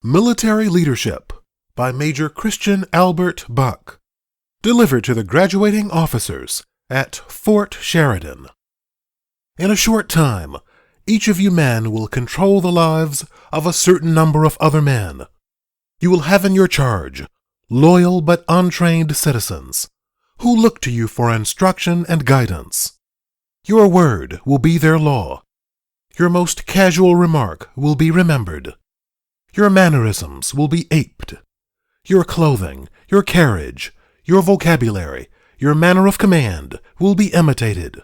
Military Leadership by Major Christian Albert Bach, delivered to the graduating officers at Fort Sheridan. In a short time, each of you men will control the lives of a certain number of other men. You will have in your charge loyal but untrained citizens who look to you for instruction and guidance. Your word will be their law. Your most casual remark will be remembered. Your mannerisms will be aped. Your clothing, your carriage, your vocabulary, your manner of command will be imitated.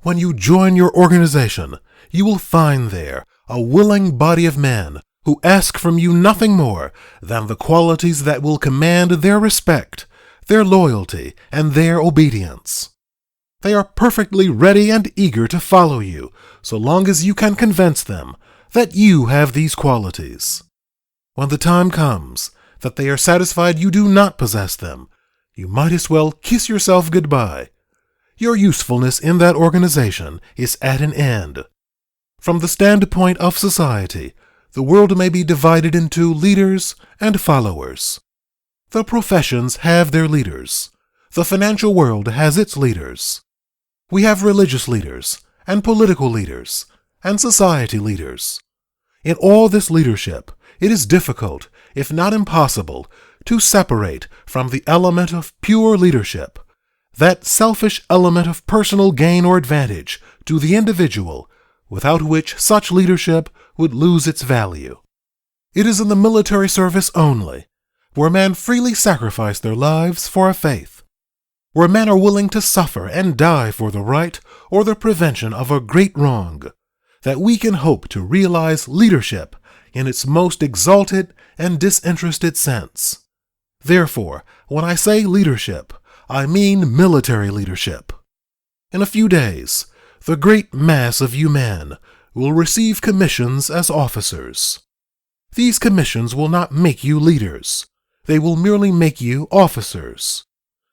When you join your organization, you will find there a willing body of men who ask from you nothing more than the qualities that will command their respect, their loyalty, and their obedience. They are perfectly ready and eager to follow you so long as you can convince them that you have these qualities. When the time comes that they are satisfied you do not possess them, you might as well kiss yourself goodbye. Your usefulness in that organization is at an end. From the standpoint of society, the world may be divided into leaders and followers. The professions have their leaders. The financial world has its leaders. We have religious leaders, and political leaders, and society leaders. In all this leadership, it is difficult, if not impossible, to separate from the element of pure leadership, that selfish element of personal gain or advantage to the individual, without which such leadership would lose its value. It is in the military service only, where men freely sacrifice their lives for a faith, where men are willing to suffer and die for the right or the prevention of a great wrong, that we can hope to realize leadership in its most exalted and disinterested sense. Therefore, when I say leadership, I mean military leadership. In a few days, the great mass of you men will receive commissions as officers. These commissions will not make you leaders. They will merely make you officers.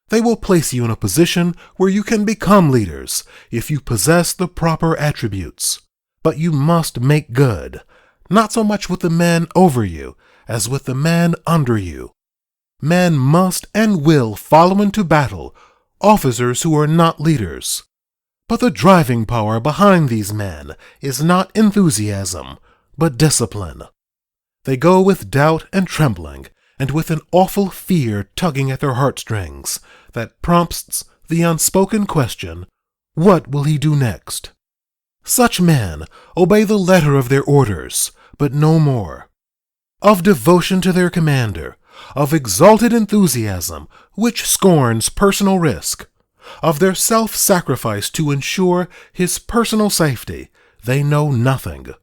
They will place you in a position where you can become leaders if you possess the proper attributes. But you must make good, not so much with the men over you as with the men under you. Men must and will follow into battle officers who are not leaders. But the driving power behind these men is not enthusiasm, but discipline. They go with doubt and trembling, and with an awful fear tugging at their heartstrings that prompts the unspoken question, what will he do next? Such men obey the letter of their orders, but no more. Of devotion to their commander, of exalted enthusiasm which scorns personal risk, of their self-sacrifice to ensure his personal safety, they know nothing.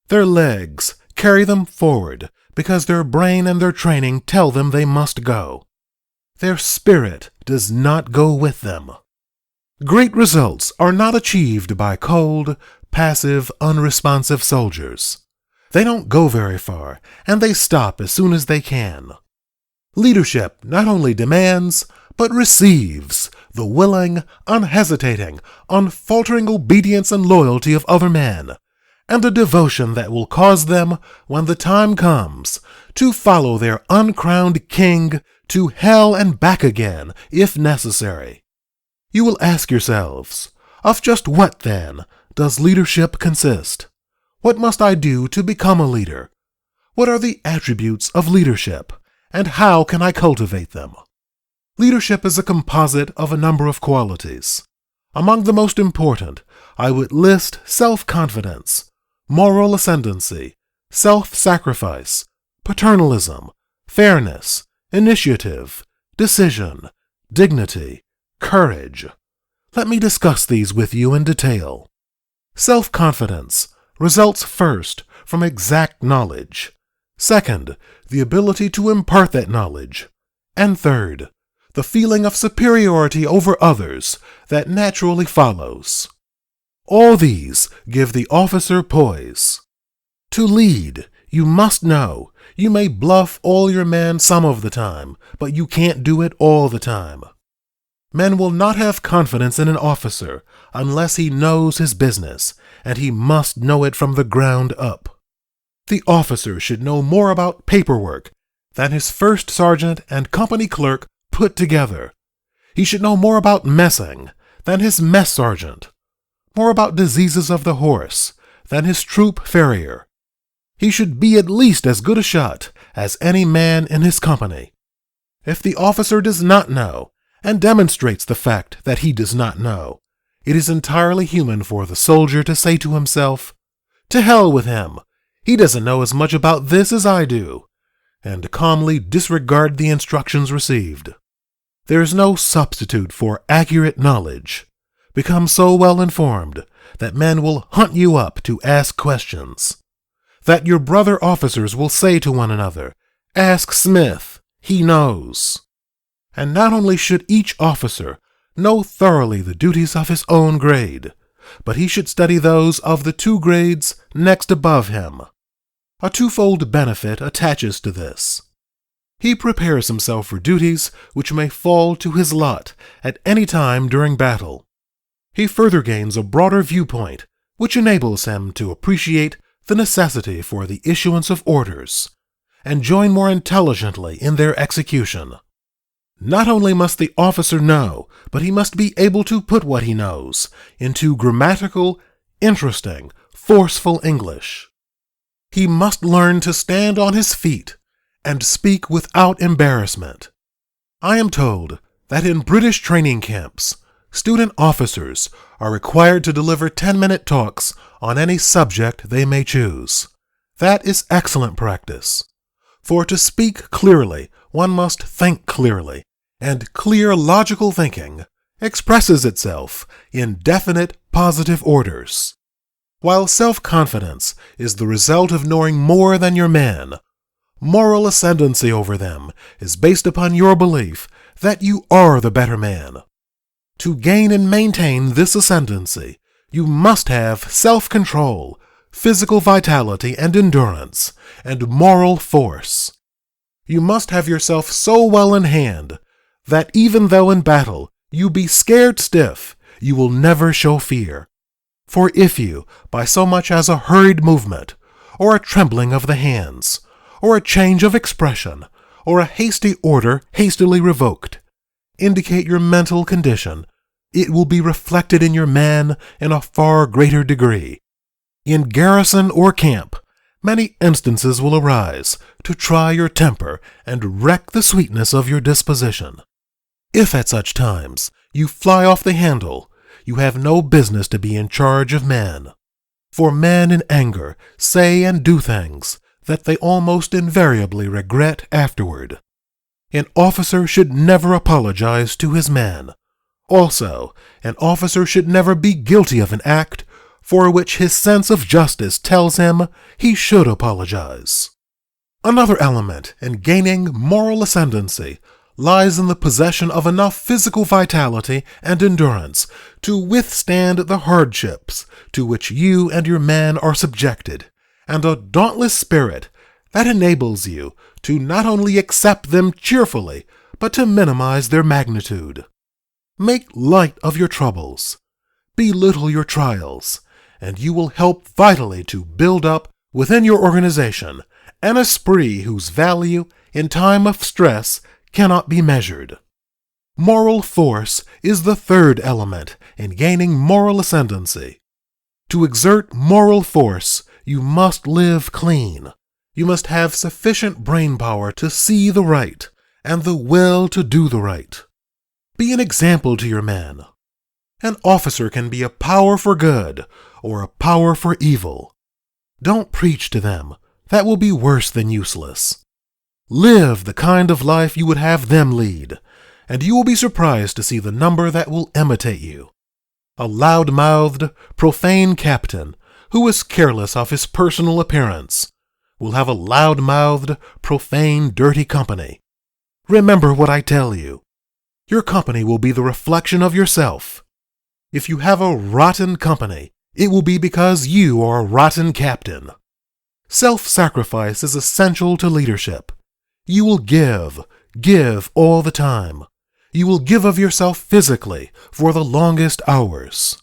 Their legs carry them forward because their brain and their training tell them they must go. Their spirit does not go with them. Great results are not achieved by cold, passive, unresponsive soldiers. They don't go very far, and they stop as soon as they can. Leadership not only demands, but receives the willing, unhesitating, unfaltering obedience and loyalty of other men, and a devotion that will cause them, when the time comes, to follow their uncrowned king to hell and back again, if necessary. You will ask yourselves, of just what, then, does leadership consist? What must I do to become a leader? What are the attributes of leadership, and how can I cultivate them? Leadership is a composite of a number of qualities. Among the most important, I would list self-confidence, moral ascendancy, self-sacrifice, paternalism, fairness, initiative, decision, dignity, courage. Let me discuss these with you in detail. Self-confidence results first from exact knowledge. Second, the ability to impart that knowledge. And third, the feeling of superiority over others that naturally follows. All these give the officer poise. To lead, you must know you may bluff all your men some of the time, but you can't do it all the time. Men will not have confidence in an officer unless he knows his business, and he must know it from the ground up. The officer should know more about paperwork than his first sergeant and company clerk put together. He should know more about messing than his mess sergeant, more about diseases of the horse than his troop farrier. He should be at least as good a shot as any man in his company. If the officer does not know and demonstrates the fact that he does not know, it is entirely human for the soldier to say to himself, "To hell with him, he doesn't know as much about this as I do," and calmly disregard the instructions received. There is no substitute for accurate knowledge. Become so well informed that men will hunt you up to ask questions, that your brother officers will say to one another, "Ask Smith, he knows." And not only should each officer know thoroughly the duties of his own grade, but he should study those of the 2 grades next above him. A twofold benefit attaches to this. He prepares himself for duties which may fall to his lot at any time during battle. He further gains a broader viewpoint, which enables him to appreciate the necessity for the issuance of orders, and join more intelligently in their execution. Not only must the officer know, but he must be able to put what he knows into grammatical, interesting, forceful English. He must learn to stand on his feet and speak without embarrassment. I am told that in British training camps, student officers are required to deliver 10-minute talks on any subject they may choose. That is excellent practice. For to speak clearly, one must think clearly, and clear logical thinking expresses itself in definite positive orders. While self-confidence is the result of knowing more than your men, moral ascendancy over them is based upon your belief that you are the better man. To gain and maintain this ascendancy, you must have self-control, physical vitality and endurance, and moral force. You must have yourself so well in hand that even though in battle you be scared stiff, you will never show fear. For if you, by so much as a hurried movement, or a trembling of the hands, or a change of expression, or a hasty order hastily revoked, indicate your mental condition, it will be reflected in your man in a far greater degree. In garrison or camp, many instances will arise to try your temper and wreck the sweetness of your disposition. If at such times you fly off the handle, you have no business to be in charge of men. For men in anger say and do things that they almost invariably regret afterward. An officer should never apologize to his men. Also, an officer should never be guilty of an act for which his sense of justice tells him he should apologize. Another element in gaining moral ascendancy lies in the possession of enough physical vitality and endurance to withstand the hardships to which you and your men are subjected, and a dauntless spirit that enables you to not only accept them cheerfully, but to minimize their magnitude. Make light of your troubles, belittle your trials, and you will help vitally to build up within your organization an esprit whose value in time of stress cannot be measured. Moral force is the third element in gaining moral ascendancy. To exert moral force, you must live clean. You must have sufficient brain power to see the right and the will to do the right. Be an example to your men. An officer can be a power for good or a power for evil. Don't preach to them. That will be worse than useless. Live the kind of life you would have them lead, and you will be surprised to see the number that will imitate you. A loud-mouthed, profane captain who is careless of his personal appearance will have a loud-mouthed, profane, dirty company. Remember what I tell you. Your company will be the reflection of yourself. If you have a rotten company, it will be because you are a rotten captain. Self-sacrifice is essential to leadership. You will give all the time. You will give of yourself physically for the longest hours.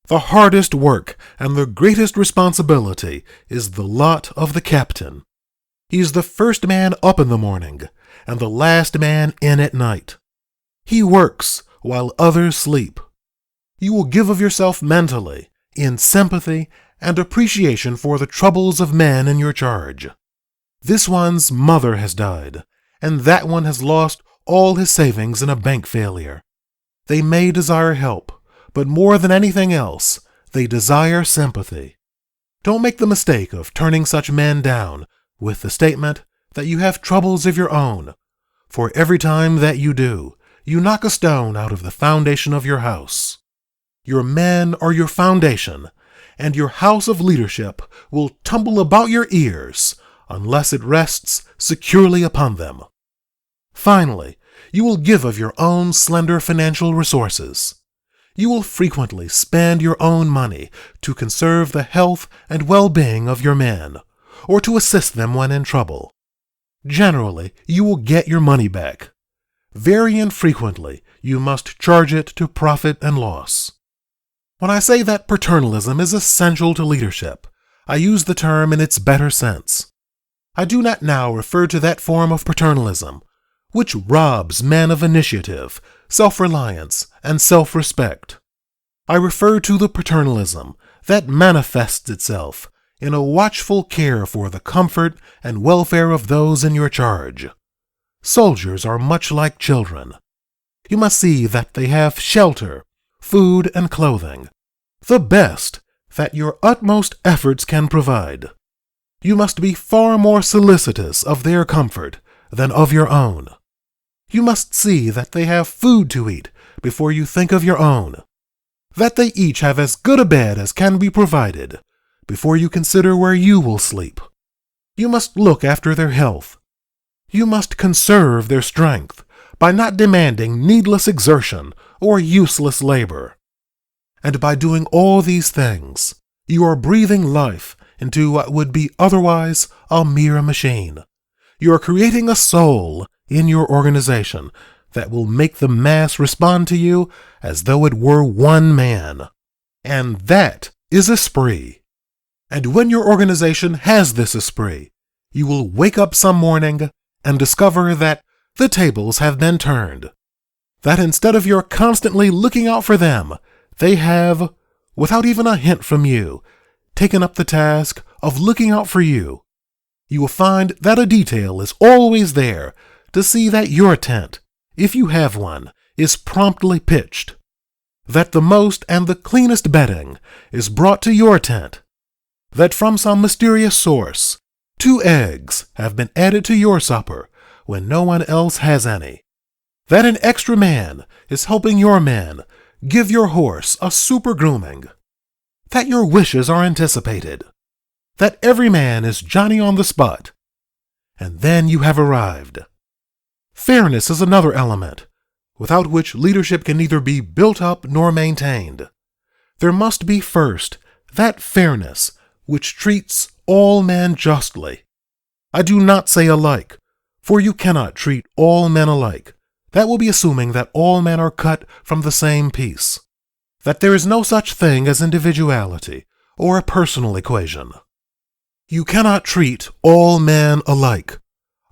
The hardest work and the greatest responsibility is the lot of the captain. He is the first man up in the morning and the last man in at night. He works while others sleep. You will give of yourself mentally in sympathy and appreciation for the troubles of men in your charge. This one's mother has died, and that one has lost all his savings in a bank failure. They may desire help, but more than anything else, they desire sympathy. Don't make the mistake of turning such men down with the statement that you have troubles of your own, for every time that you do, you knock a stone out of the foundation of your house. Your men are your foundation, and your house of leadership will tumble about your ears unless it rests securely upon them. Finally, you will give of your own slender financial resources. You will frequently spend your own money to conserve the health and well-being of your men, or to assist them when in trouble. Generally, you will get your money back. Very infrequently, you must charge it to profit and loss. When I say that paternalism is essential to leadership, I use the term in its better sense. I do not now refer to that form of paternalism which robs men of initiative, self-reliance, and self-respect. I refer to the paternalism that manifests itself in a watchful care for the comfort and welfare of those in your charge. Soldiers are much like children. You must see that they have shelter, food, and clothing, the best that your utmost efforts can provide. You must be far more solicitous of their comfort than of your own. You must see that they have food to eat before you think of your own, that they each have as good a bed as can be provided before you consider where you will sleep. You must look after their health. You must conserve their strength by not demanding needless exertion or useless labor. And by doing all these things, you are breathing life into what would be otherwise a mere machine. You are creating a soul in your organization that will make the mass respond to you as though it were one man. And that is esprit. And when your organization has this esprit, you will wake up some morning and discover that the tables have been turned. That instead of your constantly looking out for them, they have, without even a hint from you, taken up the task of looking out for you. You will find that a detail is always there to see that your tent, if you have one, is promptly pitched, that the most and the cleanest bedding is brought to your tent, that from some mysterious source 2 eggs have been added to your supper when no one else has any, that an extra man is helping your men give your horse a super grooming, that your wishes are anticipated, that every man is Johnny on the spot, and then you have arrived. Fairness is another element, without which leadership can neither be built up nor maintained. There must be first that fairness which treats all men justly. I do not say alike, for you cannot treat all men alike. That will be assuming that all men are cut from the same piece, that there is no such thing as individuality or a personal equation. You cannot treat all men alike.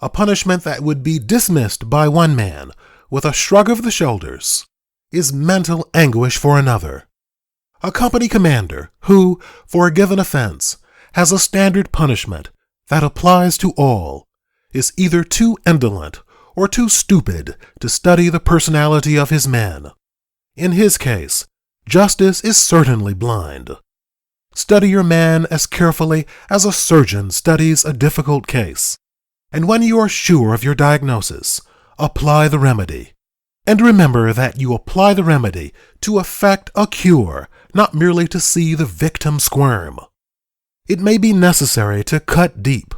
A punishment that would be dismissed by one man with a shrug of the shoulders is mental anguish for another. A company commander who, for a given offense, has a standard punishment that applies to all is either too indolent or too stupid to study the personality of his men. In his case, justice is certainly blind. Study your man as carefully as a surgeon studies a difficult case. And when you are sure of your diagnosis, apply the remedy. And remember that you apply the remedy to effect a cure, not merely to see the victim squirm. It may be necessary to cut deep,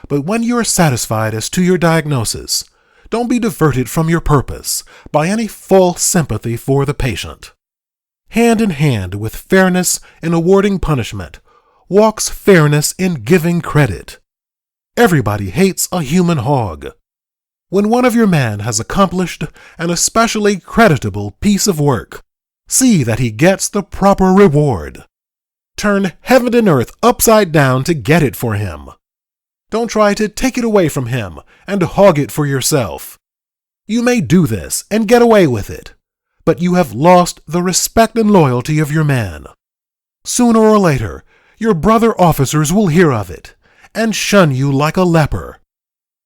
but when you are satisfied as to your diagnosis, don't be diverted from your purpose by any false sympathy for the patient. Hand in hand with fairness in awarding punishment walks fairness in giving credit. Everybody hates a human hog. When one of your men has accomplished an especially creditable piece of work, See that he gets the proper reward. Turn heaven and earth upside down to get it for him. Don't try to take it away from him and hog it for yourself. You may do this and get away with it, but you have lost the respect and loyalty of your man. Sooner or later, your brother officers will hear of it and shun you like a leper.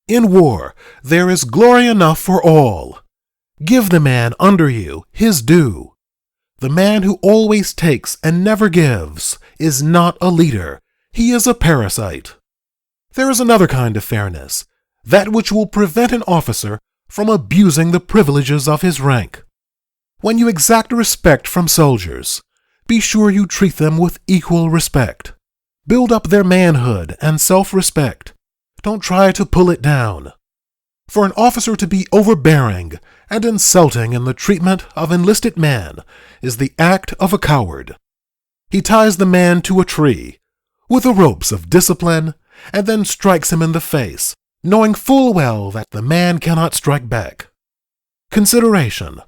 In war, there is glory enough for all. Give the man under you his due. The man who always takes and never gives is not a leader. He is a parasite. There is another kind of fairness, that which will prevent an officer from abusing the privileges of his rank. When you exact respect from soldiers, be sure you treat them with equal respect. Build up their manhood and self-respect. Don't try to pull it down. For an officer to be overbearing and insulting in the treatment of enlisted man is the act of a coward. He ties the man to a tree with the ropes of discipline and then strikes him in the face, knowing full well that the man cannot strike back. Consideration,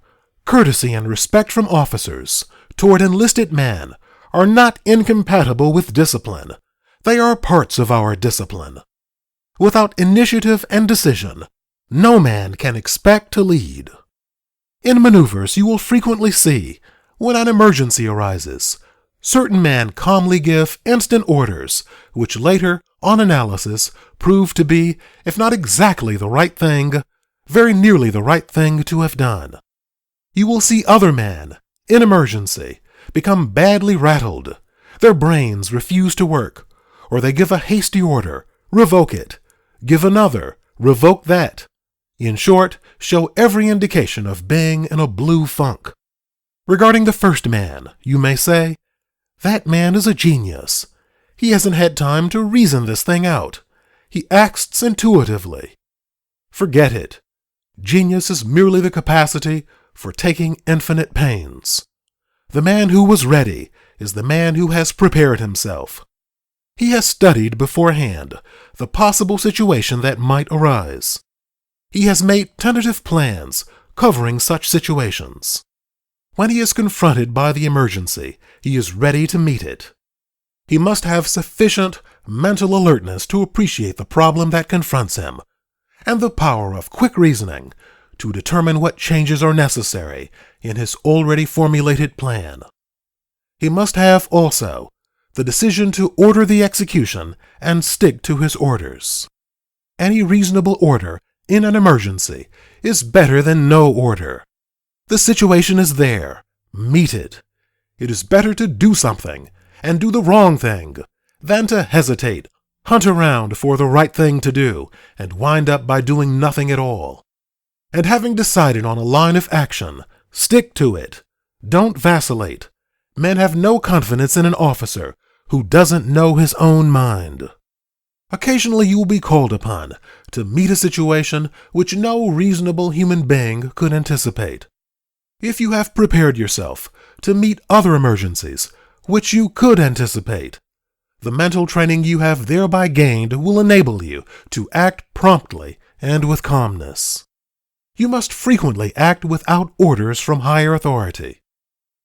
courtesy, and respect from officers toward enlisted man are not incompatible with discipline. They are parts of our discipline. Without initiative and decision, no man can expect to lead. In maneuvers, you will frequently see, when an emergency arises, certain men calmly give instant orders, which later, on analysis, prove to be, if not exactly the right thing, very nearly the right thing to have done. You will see other men, in emergency, become badly rattled. Their brains refuse to work, or they give a hasty order, revoke it, give another, revoke that. In short, show every indication of being in a blue funk. Regarding the first man, you may say, that man is a genius. He hasn't had time to reason this thing out. He acts intuitively. Forget it. Genius is merely the capacity for taking infinite pains. The man who was ready is the man who has prepared himself. He has studied beforehand the possible situation that might arise. He has made tentative plans covering such situations. When he is confronted by the emergency, he is ready to meet it. He must have sufficient mental alertness to appreciate the problem that confronts him, and the power of quick reasoning to determine what changes are necessary in his already formulated plan. He must have also the decision to order the execution and stick to his orders. Any reasonable order in an emergency is better than no order. The situation is there. Meet it. It is better to do something and do the wrong thing than to hesitate, hunt around for the right thing to do, and wind up by doing nothing at all. And having decided on a line of action, stick to it. Don't vacillate. Men have no confidence in an officer who doesn't know his own mind. Occasionally you will be called upon to meet a situation which no reasonable human being could anticipate. If you have prepared yourself to meet other emergencies which you could anticipate, the mental training you have thereby gained will enable you to act promptly and with calmness. You must frequently act without orders from higher authority.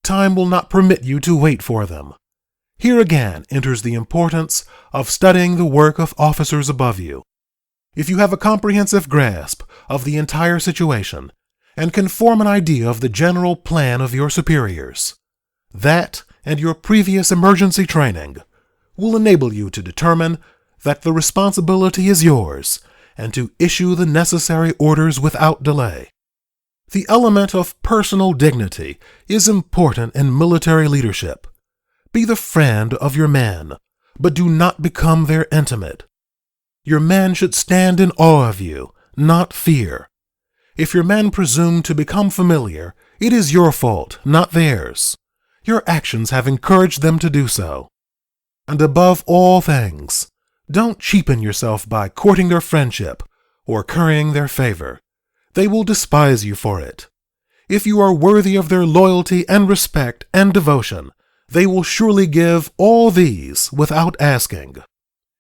Time will not permit you to wait for them. Here again enters the importance of studying the work of officers above you. If you have a comprehensive grasp of the entire situation and can form an idea of the general plan of your superiors, that and your previous emergency training will enable you to determine that the responsibility is yours and to issue the necessary orders without delay. The element of personal dignity is important in military leadership. Be the friend of your men, but do not become their intimate. Your men should stand in awe of you, not fear. If your men presume to become familiar, it is your fault, not theirs. Your actions have encouraged them to do so. And above all things, don't cheapen yourself by courting their friendship or currying their favor. They will despise you for it. If you are worthy of their loyalty and respect and devotion, they will surely give all these without asking.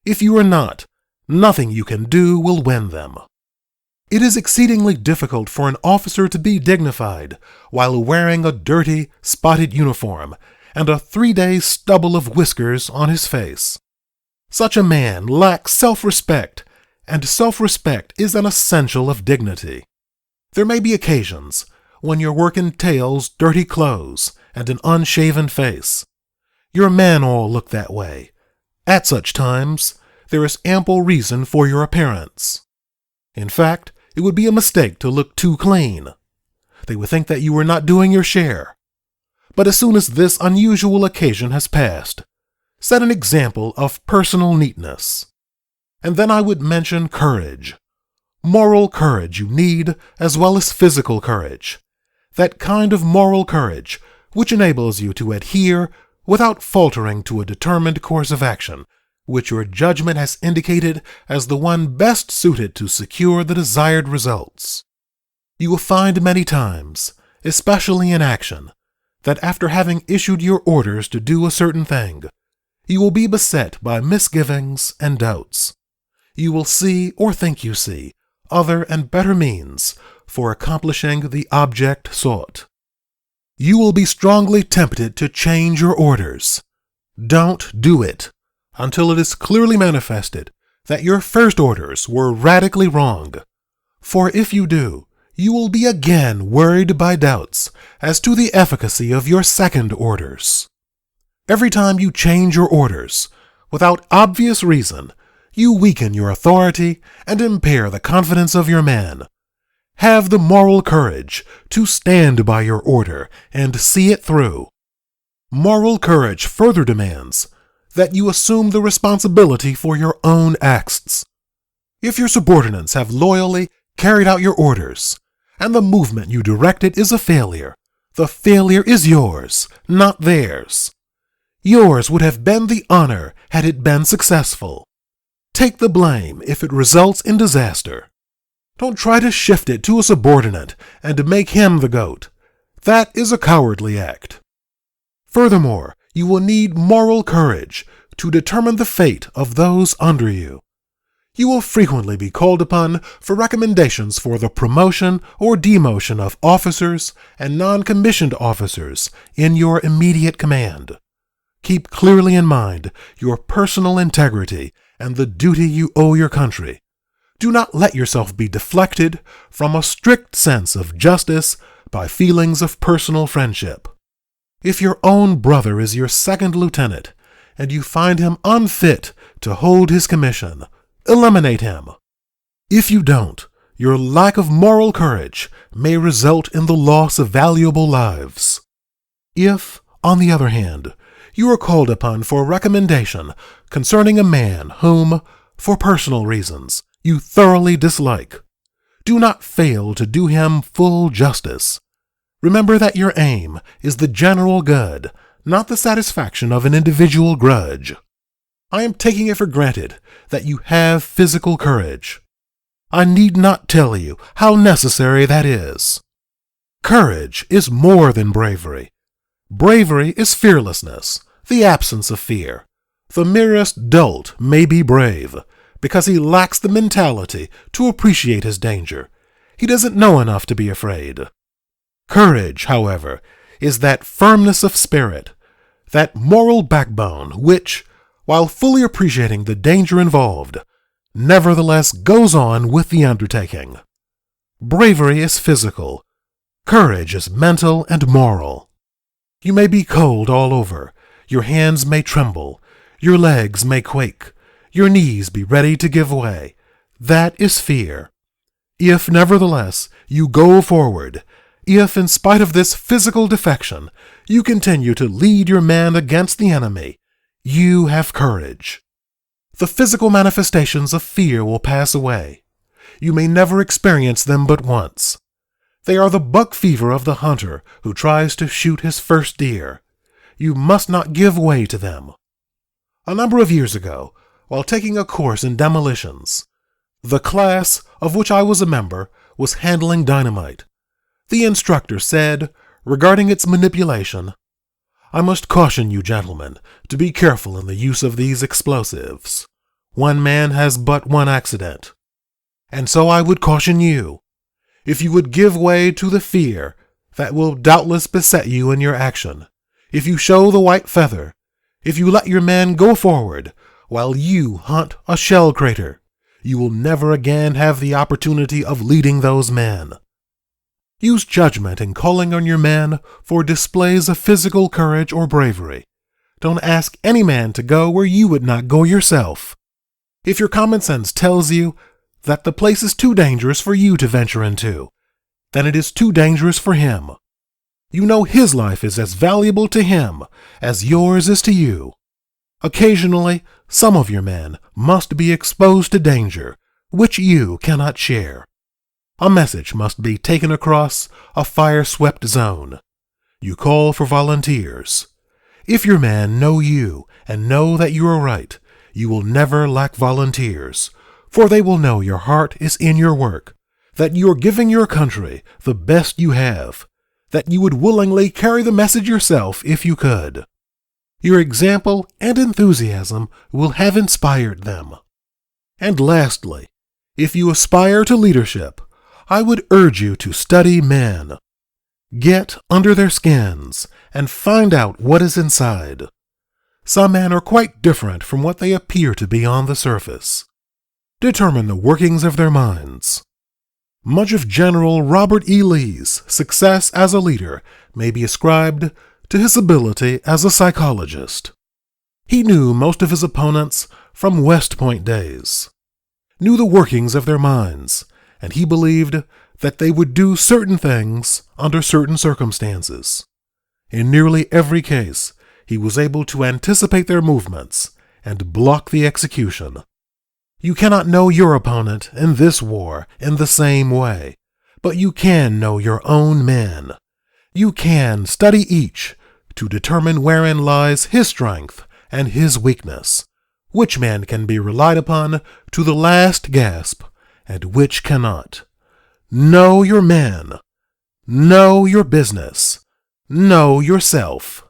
If you are not, nothing you can do will win them. It is exceedingly difficult for an officer to be dignified while wearing a dirty, spotted uniform and a 3-day stubble of whiskers on his face. Such a man lacks self-respect, and self-respect is an essential of dignity. There may be occasions when your work entails dirty clothes and an unshaven face. Your men all look that way. At such times, there is ample reason for your appearance. In fact, it would be a mistake to look too clean. They would think that you were not doing your share. But as soon as this unusual occasion has passed, set an example of personal neatness. And then I would mention courage. Moral courage you need, as well as physical courage. That kind of moral courage which enables you to adhere without faltering to a determined course of action, which your judgment has indicated as the one best suited to secure the desired results. You will find many times, especially in action, that after having issued your orders to do a certain thing, you will be beset by misgivings and doubts. You will see, or think you see, other and better means for accomplishing the object sought. You will be strongly tempted to change your orders. Don't do it until it is clearly manifested that your first orders were radically wrong. For if you do, you will be again worried by doubts as to the efficacy of your second orders. Every time you change your orders, without obvious reason, you weaken your authority and impair the confidence of your men. Have the moral courage to stand by your order and see it through. Moral courage further demands that you assume the responsibility for your own acts. If your subordinates have loyally carried out your orders, and the movement you directed is a failure, the failure is yours, not theirs. Yours would have been the honor had it been successful. Take the blame if it results in disaster. Don't try to shift it to a subordinate and make him the goat. That is a cowardly act. Furthermore, you will need moral courage to determine the fate of those under you. You will frequently be called upon for recommendations for the promotion or demotion of officers and non-commissioned officers in your immediate command. Keep clearly in mind your personal integrity and the duty you owe your country. Do not let yourself be deflected from a strict sense of justice by feelings of personal friendship. If your own brother is your second lieutenant, and you find him unfit to hold his commission, eliminate him. If you don't, your lack of moral courage may result in the loss of valuable lives. If, on the other hand, you are called upon for a recommendation concerning a man whom, for personal reasons, you thoroughly dislike, do not fail to do him full justice. Remember that your aim is the general good, not the satisfaction of an individual grudge. I am taking it for granted that you have physical courage. I need not tell you how necessary that is. Courage is more than bravery. Bravery is fearlessness, the absence of fear. The merest dolt may be brave, because he lacks the mentality to appreciate his danger. He doesn't know enough to be afraid. Courage, however, is that firmness of spirit, that moral backbone which, while fully appreciating the danger involved, nevertheless goes on with the undertaking. Bravery is physical. Courage is mental and moral. You may be cold all over. Your hands may tremble. Your legs may quake. Your knees be ready to give way. That is fear. If, nevertheless, you go forward, if, in spite of this physical defection, you continue to lead your men against the enemy, you have courage. The physical manifestations of fear will pass away. You may never experience them but once. They are the buck fever of the hunter who tries to shoot his first deer. You must not give way to them. A number of years ago, while taking a course in demolitions, the class of which I was a member was handling dynamite. The instructor said, regarding its manipulation, "I must caution you, gentlemen, to be careful in the use of these explosives. One man has but one accident." And so I would caution you, if you would give way to the fear that will doubtless beset you in your action, if you show the white feather, if you let your men go forward while you hunt a shell crater, you will never again have the opportunity of leading those men. Use judgment in calling on your men for displays of physical courage or bravery. Don't ask any man to go where you would not go yourself. If your common sense tells you that the place is too dangerous for you to venture into, then it is too dangerous for him. You know his life is as valuable to him as yours is to you. Occasionally, some of your men must be exposed to danger which you cannot share. A message must be taken across a fire-swept zone. You call for volunteers. If your men know you and know that you are right, you will never lack volunteers, for they will know your heart is in your work, that you are giving your country the best you have, that you would willingly carry the message yourself if you could. Your example and enthusiasm will have inspired them. And lastly, if you aspire to leadership, I would urge you to study men. Get under their skins and find out what is inside. Some men are quite different from what they appear to be on the surface. Determine the workings of their minds. Much of General Robert E. Lee's success as a leader may be ascribed to his ability as a psychologist. He knew most of his opponents from West Point days, knew the workings of their minds, and he believed that they would do certain things under certain circumstances. In nearly every case, he was able to anticipate their movements and block the execution. You cannot know your opponent in this war in the same way, but you can know your own men. You can study each to determine wherein lies his strength and his weakness, which man can be relied upon to the last gasp, and which cannot. Know your men. Know your business. Know yourself.